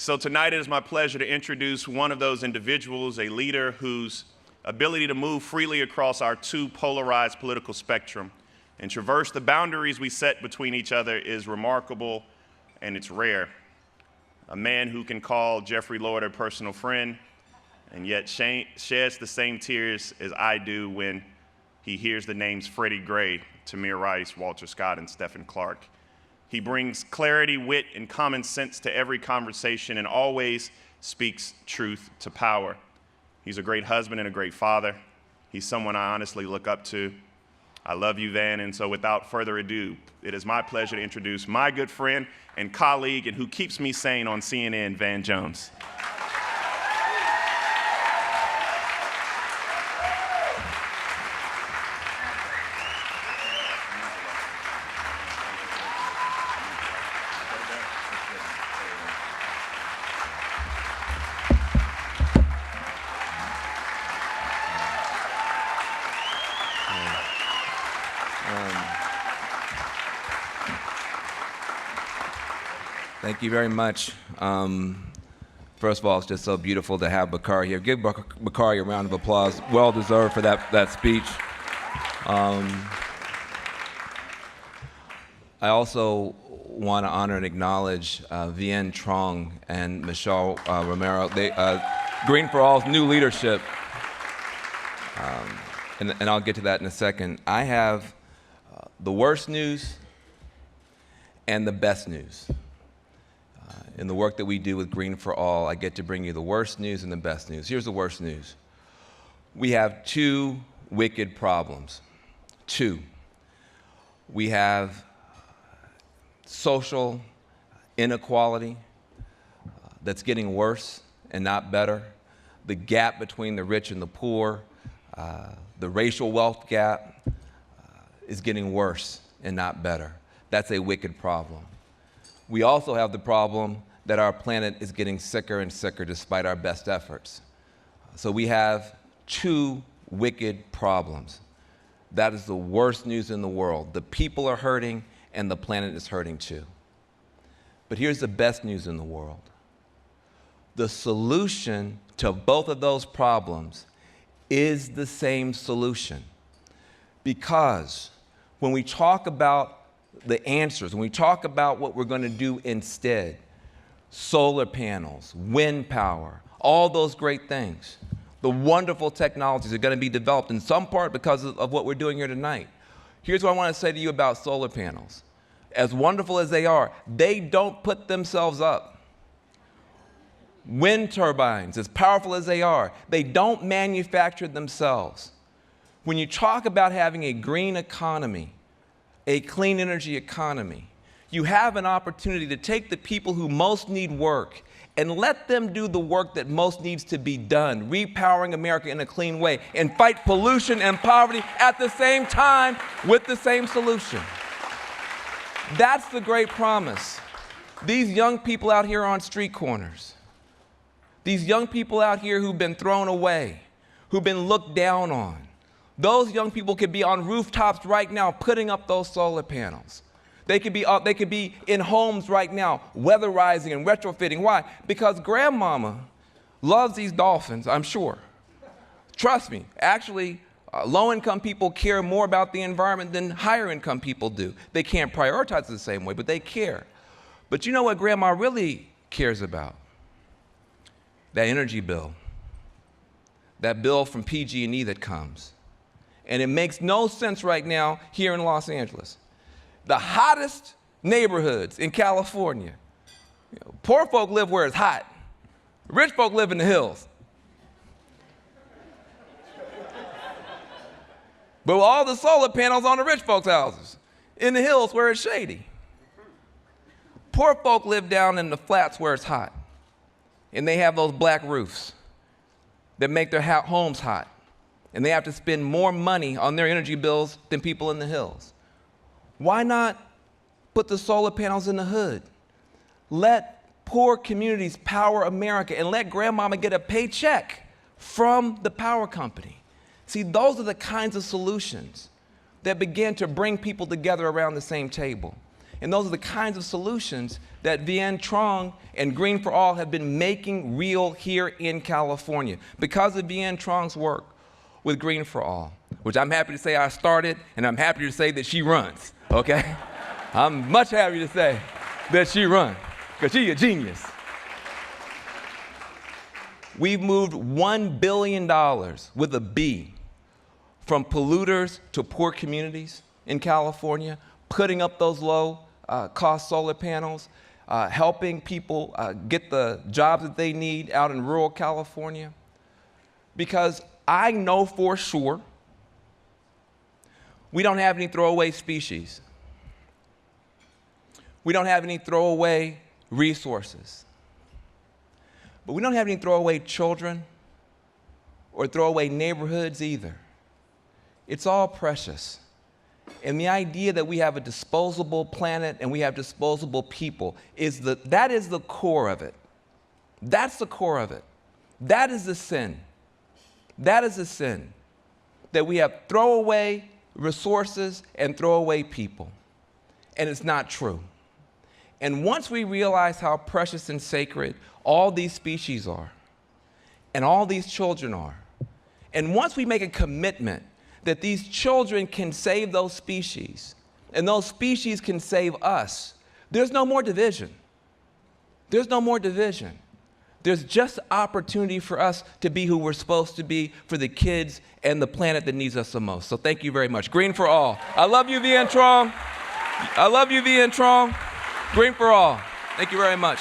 So tonight it is my pleasure to introduce one of those individuals, a leader whose ability to move freely across our two polarized political spectrum and traverse the boundaries we set between each other is remarkable and it's rare. A man who can call Jeffrey Lord a personal friend and yet sheds the same tears as I do when he hears the names Freddie Gray, Tamir Rice, Walter Scott, and Stephen Clark. He brings clarity, wit, and common sense to every conversation and always speaks truth to power. He's a great husband and a great father. He's someone I honestly look up to. I love you, Van, and so without further ado, it is my pleasure to introduce my good friend and colleague and who keeps me sane on CNN, Van Jones. Thank you very much. First of all, it's just so beautiful to have Bakari here. Give Bakari a round of applause. Well deserved for that speech. I also want to honor and acknowledge Vien Trong and Michelle Romero. Green for All's new leadership. And I'll get to that in a second. I have the worst news and the best news. In the work that we do with Green for All, I get to bring you the worst news and the best news. Here's the worst news. We have two wicked problems. Two. We have social inequality that's getting worse and not better. The gap between the rich and the poor, the racial wealth gap is getting worse and not better. That's a wicked problem. We also have the problem that our planet is getting sicker and sicker despite our best efforts. So we have two wicked problems. That is the worst news in the world. The people are hurting and the planet is hurting too. But here's the best news in the world. The solution to both of those problems is the same solution. Because when we talk about the answers, when we talk about what we're going to do instead, solar panels, wind power, all those great things, the wonderful technologies are going to be developed in some part because of what we're doing here tonight. Here's what I want to say to you about solar panels. As wonderful as they are, they don't put themselves up. Wind turbines, as powerful as they are, they don't manufacture themselves. When you talk about having a green economy, a clean energy economy, you have an opportunity to take the people who most need work and let them do the work that most needs to be done, repowering America in a clean way, and fight pollution and poverty at the same time with the same solution. That's the great promise. These young people out here on street corners, these young people out here who've been thrown away, who've been looked down on, those young people could be on rooftops right now putting up those solar panels. They could be in homes right now weatherizing and retrofitting. Why? Because grandmama loves these dolphins, I'm sure. Trust me, actually, low-income people care more about the environment than higher-income people do. They can't prioritize it the same way, but they care. But you know what grandma really cares about? That energy bill. That bill from PG&E that comes. And it makes no sense right now here in Los Angeles. The hottest neighborhoods in California. Poor folk live where it's hot. Rich folk live in the hills. But all the solar panels on the rich folks' houses, in the hills where it's shady. Poor folk live down in the flats where it's hot. And they have those black roofs that make their homes hot. And they have to spend more money on their energy bills than people in the hills. Why not put the solar panels in the hood? Let poor communities power America and let grandmama get a paycheck from the power company. See, those are the kinds of solutions that begin to bring people together around the same table. And those are the kinds of solutions that Vien Trong and Green for All have been making real here in California because of Vien Trong's work with Green for All, which I'm happy to say I started, and I'm happy to say that she runs, okay? I'm much happy to say that she runs, because she's a genius. We've moved $1 billion with a B from polluters to poor communities in California, putting up those low-cost solar panels, helping people get the jobs that they need out in rural California. Because I know for sure we don't have any throwaway species. We don't have any throwaway resources. But we don't have any throwaway children or throwaway neighborhoods either. It's all precious. And the idea that we have a disposable planet and we have disposable people that is the core of it. That's the core of it. That is the sin. That is the sin. That we have throwaway resources and throwaway people. And it's not true. And once we realize how precious and sacred all these species are, and all these children are, and once we make a commitment that these children can save those species, and those species can save us, there's no more division. There's no more division. There's just opportunity for us to be who we're supposed to be for the kids and the planet that needs us the most. So thank you very much. Green for All. I love you, Vien Trong. I love you, Vien Trong. Green for All. Thank you very much.